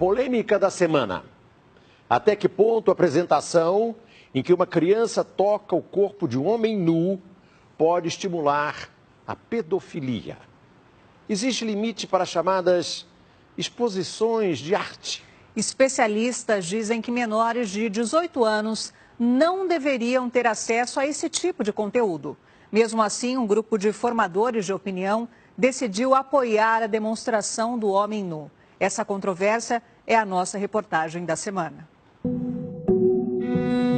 polêmica da semana. Até que ponto a apresentação em que uma criança toca o corpo de um homem nu pode estimular a pedofilia? Existe limite para as chamadas exposições de arte? Especialistas dizem que menores de 18 anos não deveriam ter acesso a esse tipo de conteúdo. Mesmo assim, um grupo de formadores de opinião decidiu apoiar a demonstração do homem nu. Essa controvérsia é a nossa reportagem da semana.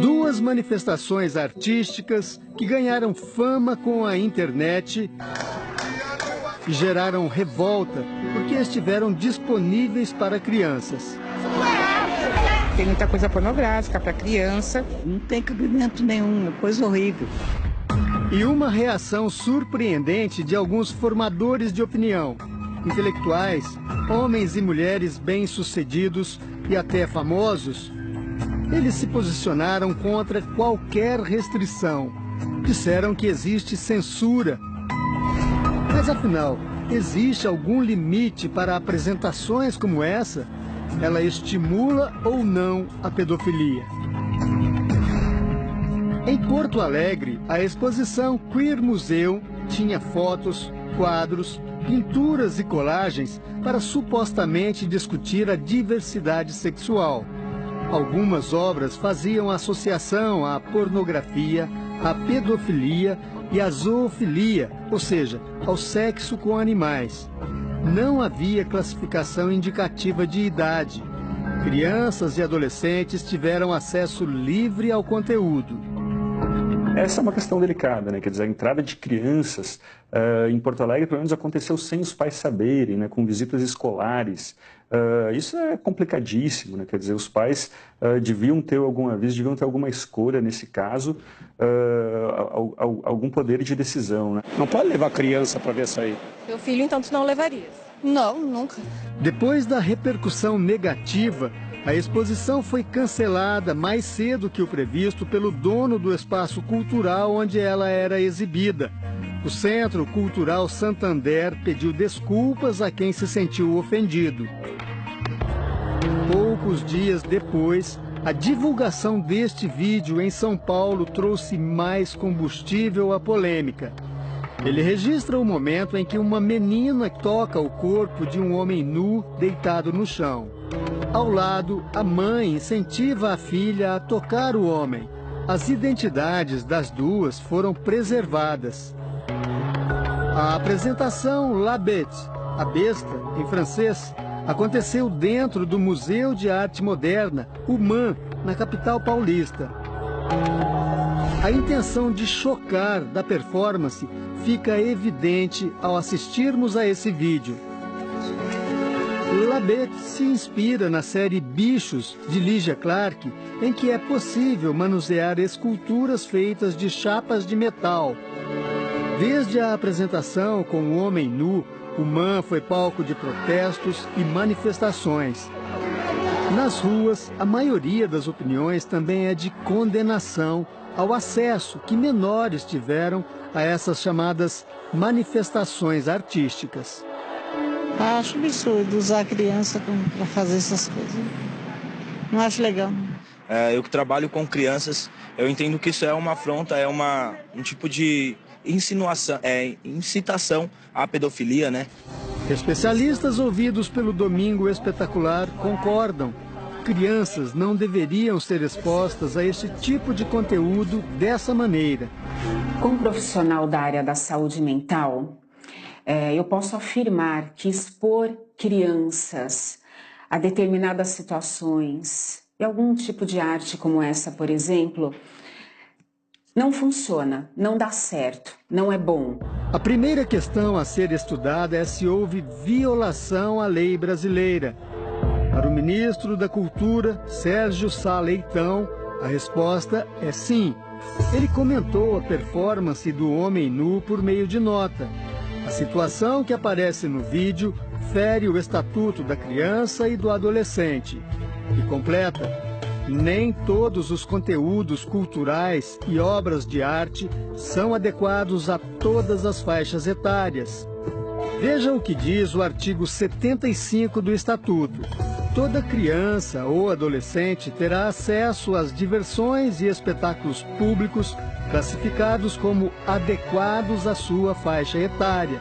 Duas manifestações artísticas que ganharam fama com a internet e geraram revolta porque estiveram disponíveis para crianças. Tem muita coisa pornográfica para criança, não tem cabimento nenhum, é coisa horrível. E uma reação surpreendente de alguns formadores de opinião, intelectuais, homens e mulheres bem-sucedidos e até famosos. Eles se posicionaram contra qualquer restrição. Disseram que existe censura. Mas afinal, existe algum limite para apresentações como essa? Ela estimula ou não a pedofilia? Em Porto Alegre, a exposição Queer Museum tinha fotos, quadros, pinturas e colagens para supostamente discutir a diversidade sexual. Algumas obras faziam associação à pornografia, à pedofilia e à zoofilia, ou seja, ao sexo com animais. Não havia classificação indicativa de idade. Crianças e adolescentes tiveram acesso livre ao conteúdo. Essa é uma questão delicada, né? Quer dizer, a entrada de crianças em Porto Alegre, pelo menos, aconteceu sem os pais saberem, né? Com visitas escolares. Isso é complicadíssimo, né? Quer dizer, os pais deviam ter alguma escolha nesse caso, algum poder de decisão, né? Não pode levar criança para ver isso aí. Meu filho, então, tu não levaria? Não, nunca. Depois da repercussão negativa, a exposição foi cancelada mais cedo que o previsto pelo dono do espaço cultural onde ela era exibida. O Centro Cultural Santander pediu desculpas a quem se sentiu ofendido. Poucos dias depois, a divulgação deste vídeo em São Paulo trouxe mais combustível à polêmica. Ele registra o momento em que uma menina toca o corpo de um homem nu deitado no chão. Ao lado, a mãe incentiva a filha a tocar o homem. As identidades das duas foram preservadas. A apresentação La Bête, a besta, em francês, aconteceu dentro do Museu de Arte Moderna, o MAM, na capital paulista. A intenção de chocar da performance fica evidente ao assistirmos a esse vídeo. La Bête se inspira na série Bichos, de Lygia Clark, em que é possível manusear esculturas feitas de chapas de metal. Desde a apresentação com o homem nu, o MAM foi palco de protestos e manifestações. Nas ruas, a maioria das opiniões também é de condenação ao acesso que menores tiveram a essas chamadas manifestações artísticas. Acho absurdo usar a criança para fazer essas coisas. Não acho legal. Eu que trabalho com crianças, eu entendo que isso é uma afronta, é um tipo de insinuação, incitação à pedofilia, né? Especialistas ouvidos pelo Domingo Espetacular concordam. Crianças não deveriam ser expostas a este tipo de conteúdo dessa maneira. Como profissional da área da saúde mental, eu posso afirmar que expor crianças a determinadas situações e algum tipo de arte como essa, por exemplo, não funciona, não dá certo, não é bom. A primeira questão a ser estudada é se houve violação à lei brasileira. Para o ministro da Cultura, Sérgio Sá Leitão, a resposta é sim. Ele comentou a performance do homem nu por meio de nota. A situação que aparece no vídeo fere o Estatuto da Criança e do Adolescente. E completa: nem todos os conteúdos culturais e obras de arte são adequados a todas as faixas etárias. Veja o que diz o artigo 75 do Estatuto. toda criança ou adolescente terá acesso às diversões e espetáculos públicos classificados como adequados à sua faixa etária.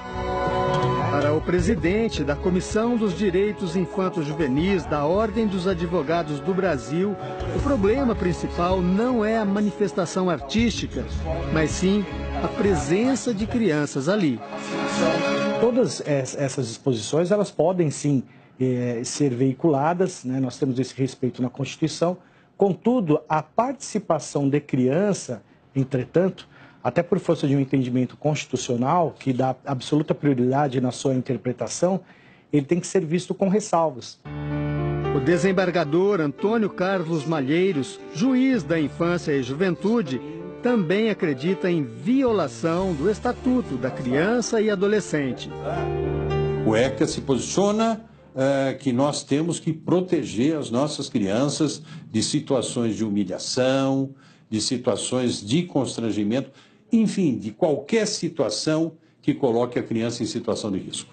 Para o presidente da Comissão dos Direitos Infanto-Juvenis da Ordem dos Advogados do Brasil, o problema principal não é a manifestação artística, mas sim a presença de crianças ali. Todas essas exposições, elas podem sim ser veiculadas, né? Nós temos esse respeito na Constituição. Contudo, a participação de criança, entretanto, até por força de um entendimento constitucional, que dá absoluta prioridade na sua interpretação, ele tem que ser visto com ressalvas. O desembargador Antônio Carlos Malheiros, juiz da Infância e Juventude, também acredita em violação do Estatuto da Criança e Adolescente. O ECA se posiciona que nós temos que proteger as nossas crianças de situações de humilhação, de situações de constrangimento, enfim, de qualquer situação que coloque a criança em situação de risco.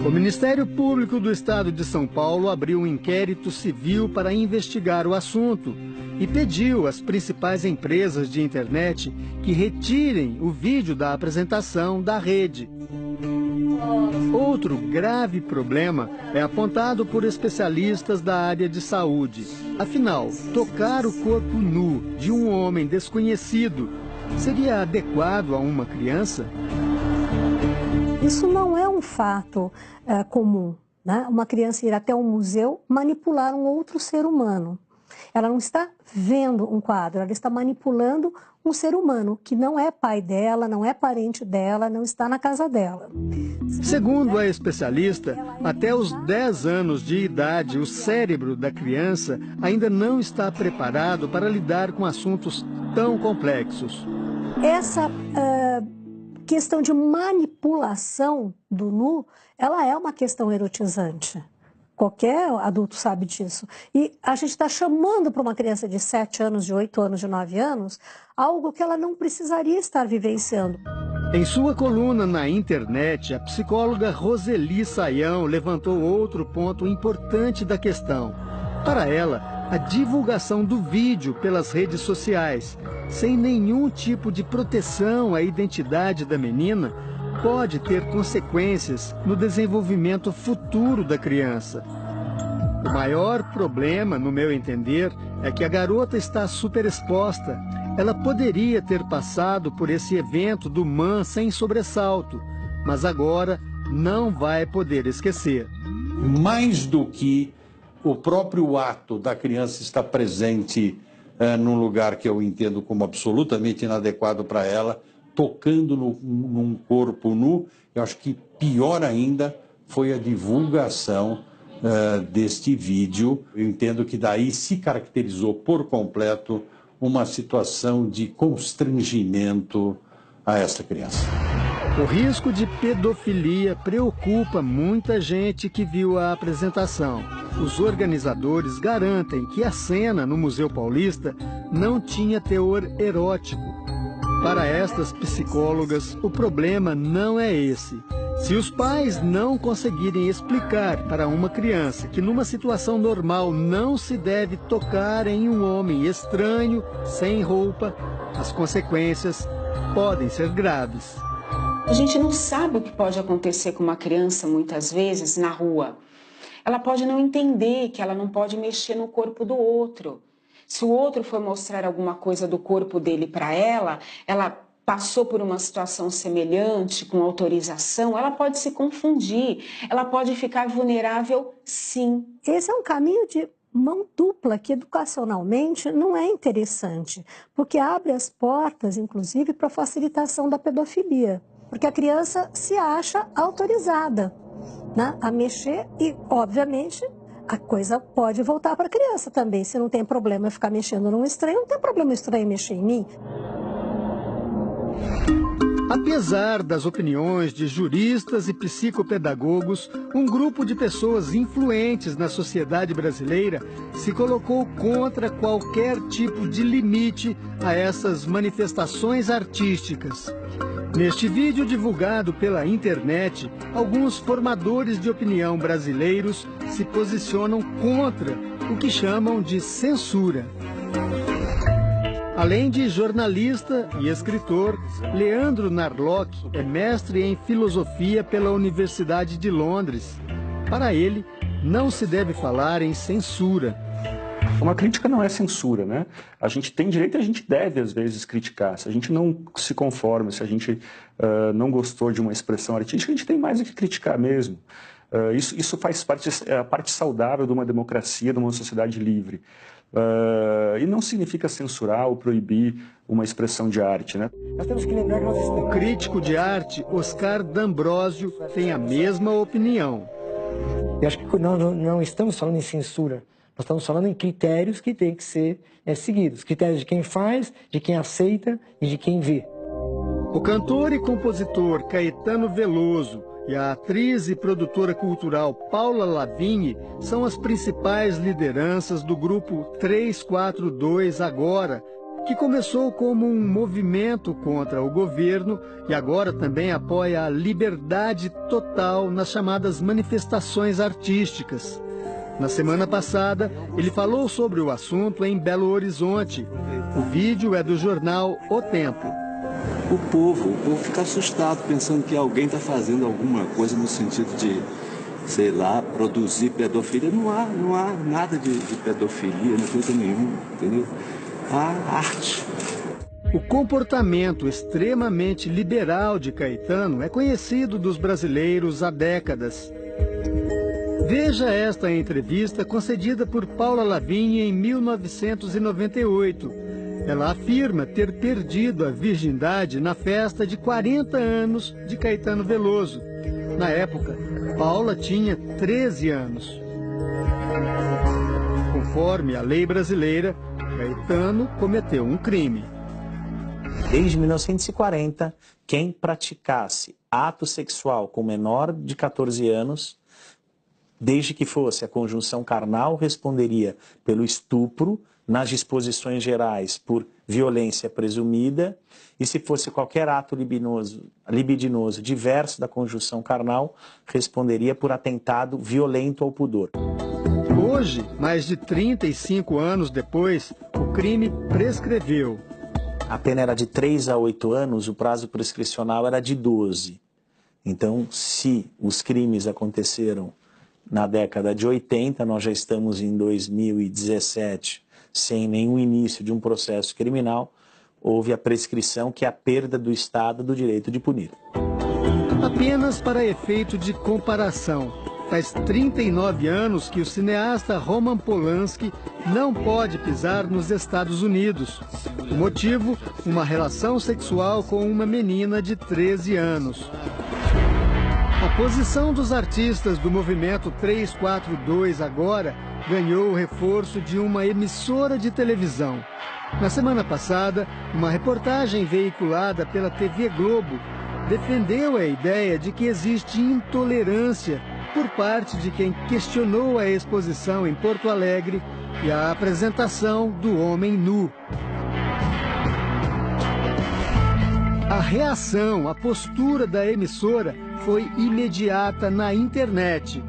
O Ministério Público do Estado de São Paulo abriu um inquérito civil para investigar o assunto e pediu às principais empresas de internet que retirem o vídeo da apresentação da rede. Outro grave problema é apontado por especialistas da área de saúde. Afinal, tocar o corpo nu de um homem desconhecido seria adequado a uma criança? Isso não é um fato comum, né? Uma criança ir até um museu manipular um outro ser humano. Ela não está vendo um quadro, ela está manipulando um ser humano que não é pai dela, não é parente dela, não está na casa dela. Segundo a especialista, até os 10 anos de idade, o cérebro da criança ainda não está preparado para lidar com assuntos tão complexos. Essa questão de manipulação do nu, ela é uma questão erotizante. Qualquer adulto sabe disso. E a gente está chamando para uma criança de 7 anos, de 8 anos, de 9 anos, algo que ela não precisaria estar vivenciando. Em sua coluna na internet, a psicóloga Roseli Saião levantou outro ponto importante da questão. Para ela, a divulgação do vídeo pelas redes sociais, sem nenhum tipo de proteção à identidade da menina, pode ter consequências no desenvolvimento futuro da criança. O maior problema, no meu entender, é que a garota está superexposta. Ela poderia ter passado por esse evento do MAN sem sobressalto, mas agora não vai poder esquecer. Mais do que o próprio ato da criança estar presente num lugar que eu entendo como absolutamente inadequado para ela, tocando num corpo nu, eu acho que pior ainda foi a divulgação deste vídeo. Eu entendo que daí se caracterizou por completo uma situação de constrangimento a esta criança. O risco de pedofilia preocupa muita gente que viu a apresentação. Os organizadores garantem que a cena no Museu Paulista não tinha teor erótico. Para estas psicólogas, o problema não é esse. Se os pais não conseguirem explicar para uma criança que numa situação normal não se deve tocar em um homem estranho, sem roupa, as consequências podem ser graves. A gente não sabe o que pode acontecer com uma criança, muitas vezes, na rua. Ela pode não entender que ela não pode mexer no corpo do outro. Se o outro for mostrar alguma coisa do corpo dele para ela passou por uma situação semelhante, com autorização, ela pode se confundir, ela pode ficar vulnerável, sim. Esse é um caminho de mão dupla que educacionalmente não é interessante, porque abre as portas, inclusive, para a facilitação da pedofilia, porque a criança se acha autorizada, né, a mexer e, obviamente, a coisa pode voltar para a criança também. Se não tem problema ficar mexendo num estranho, não tem problema estranho mexer em mim. Apesar das opiniões de juristas e psicopedagogos, um grupo de pessoas influentes na sociedade brasileira se colocou contra qualquer tipo de limite a essas manifestações artísticas. Neste vídeo divulgado pela internet, alguns formadores de opinião brasileiros se posicionam contra o que chamam de censura. Além de jornalista e escritor, Leandro Narlock é mestre em filosofia pela Universidade de Londres. Para ele, não se deve falar em censura. Uma crítica não é censura, né? A gente tem direito e a gente deve, às vezes, criticar. Se a gente não se conforma, se a gente não gostou de uma expressão artística, a gente tem mais do que criticar mesmo. Isso faz parte, é a parte saudável de uma democracia, de uma sociedade livre. E não significa censurar ou proibir uma expressão de arte, né? Nós temos que lembrar que nós estamos... O crítico de arte, Oscar D'Ambrosio, tem a mesma opinião. Eu acho que nós não estamos falando em censura. Nós estamos falando em critérios que têm que ser seguidos. Critérios de quem faz, de quem aceita e de quem vê. O cantor e compositor Caetano Veloso e a atriz e produtora cultural Paula Lavigne são as principais lideranças do grupo 342 Agora, que começou como um movimento contra o governo e agora também apoia a liberdade total nas chamadas manifestações artísticas. Na semana passada, ele falou sobre o assunto em Belo Horizonte. O vídeo é do jornal O Tempo. O povo fica assustado pensando que alguém está fazendo alguma coisa no sentido de, sei lá, produzir pedofilia. Não há nada de pedofilia, não coisa nenhuma, entendeu? Há arte. O comportamento extremamente liberal de Caetano é conhecido dos brasileiros há décadas. Veja esta entrevista concedida por Paula Lavigne em 1998. Ela afirma ter perdido a virgindade na festa de 40 anos de Caetano Veloso. Na época, Paula tinha 13 anos. Conforme a lei brasileira, Caetano cometeu um crime. Desde 1940, quem praticasse ato sexual com menor de 14 anos, desde que fosse a conjunção carnal, responderia pelo estupro, nas disposições gerais por violência presumida, e se fosse qualquer ato libidinoso diverso da conjunção carnal, responderia por atentado violento ao pudor. Hoje, mais de 35 anos depois, o crime prescreveu. A pena era de 3 a 8 anos, o prazo prescricional era de 12. Então, se os crimes aconteceram na década de 80, nós já estamos em 2017, sem nenhum início de um processo criminal, houve a prescrição, que é a perda do Estado do direito de punir. Apenas para efeito de comparação, faz 39 anos que o cineasta Roman Polanski não pode pisar nos Estados Unidos. O motivo, uma relação sexual com uma menina de 13 anos. A posição dos artistas do movimento 342 Agora ganhou o reforço de uma emissora de televisão. Na semana passada, uma reportagem veiculada pela TV Globo defendeu a ideia de que existe intolerância por parte de quem questionou a exposição em Porto Alegre e a apresentação do homem nu. A reação, a postura da emissora foi imediata na internet.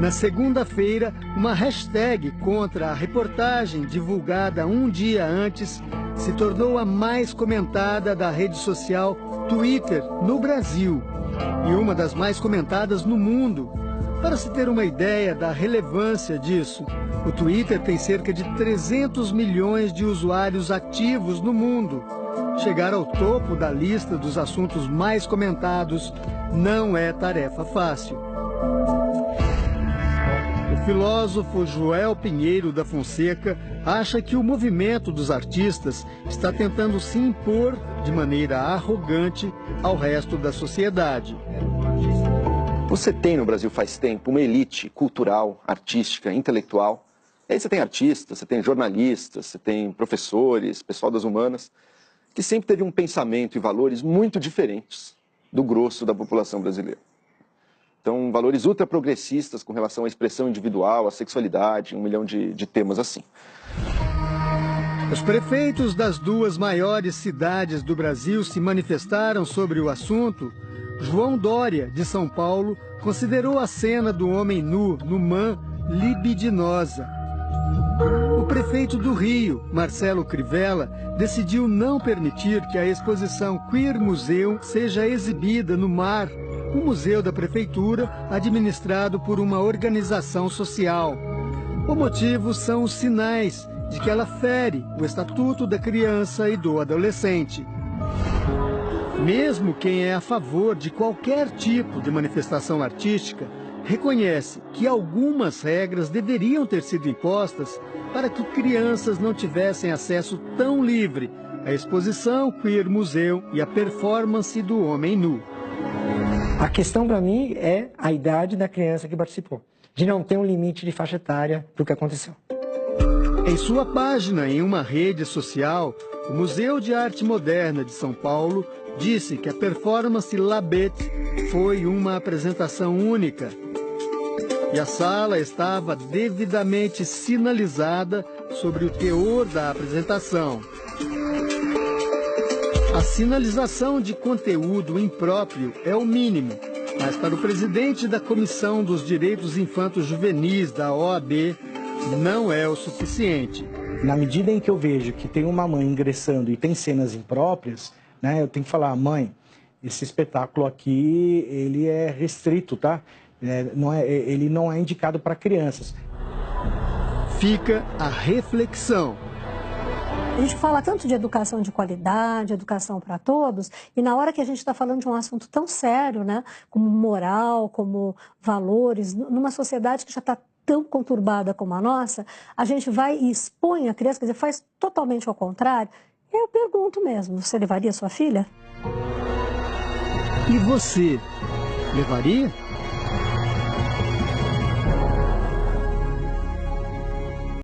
Na segunda-feira, uma hashtag contra a reportagem divulgada um dia antes se tornou a mais comentada da rede social Twitter no Brasil e uma das mais comentadas no mundo. Para se ter uma ideia da relevância disso, o Twitter tem cerca de 300 milhões de usuários ativos no mundo. Chegar ao topo da lista dos assuntos mais comentados não é tarefa fácil. O filósofo Joel Pinheiro da Fonseca acha que o movimento dos artistas está tentando se impor de maneira arrogante ao resto da sociedade. Você tem no Brasil faz tempo uma elite cultural, artística, intelectual. E aí você tem artistas, você tem jornalistas, você tem professores, pessoal das humanas, que sempre teve um pensamento e valores muito diferentes do grosso da população brasileira. Então, valores ultraprogressistas com relação à expressão individual, à sexualidade, 1 milhão de temas assim. Os prefeitos das duas maiores cidades do Brasil se manifestaram sobre o assunto. João Dória, de São Paulo, considerou a cena do homem nu no MAN libidinosa. O prefeito do Rio, Marcelo Crivella, decidiu não permitir que a exposição Queer Museum seja exibida no MAR, um museu da prefeitura administrado por uma organização social. O motivo são os sinais de que ela fere o Estatuto da Criança e do Adolescente. Mesmo quem é a favor de qualquer tipo de manifestação artística reconhece que algumas regras deveriam ter sido impostas para que crianças não tivessem acesso tão livre à exposição Queer Museum e à performance do homem nu. A questão para mim é a idade da criança que participou, de não ter um limite de faixa etária para o que aconteceu. Em sua página em uma rede social, o Museu de Arte Moderna de São Paulo disse que a performance Labet foi uma apresentação única e a sala estava devidamente sinalizada sobre o teor da apresentação. A sinalização de conteúdo impróprio é o mínimo, mas para o presidente da Comissão dos Direitos Infantos Juvenis da OAB, não é o suficiente. Na medida em que eu vejo que tem uma mãe ingressando e tem cenas impróprias, né, eu tenho que falar, mãe, esse espetáculo aqui, ele é restrito, tá? Ele não é indicado para crianças. Fica a reflexão. A gente fala tanto de educação de qualidade, educação para todos, e na hora que a gente está falando de um assunto tão sério, né, como moral, como valores, numa sociedade que já está tão conturbada como a nossa, a gente vai e expõe a criança, quer dizer, faz totalmente ao contrário. Eu pergunto mesmo, você levaria sua filha? E você, levaria?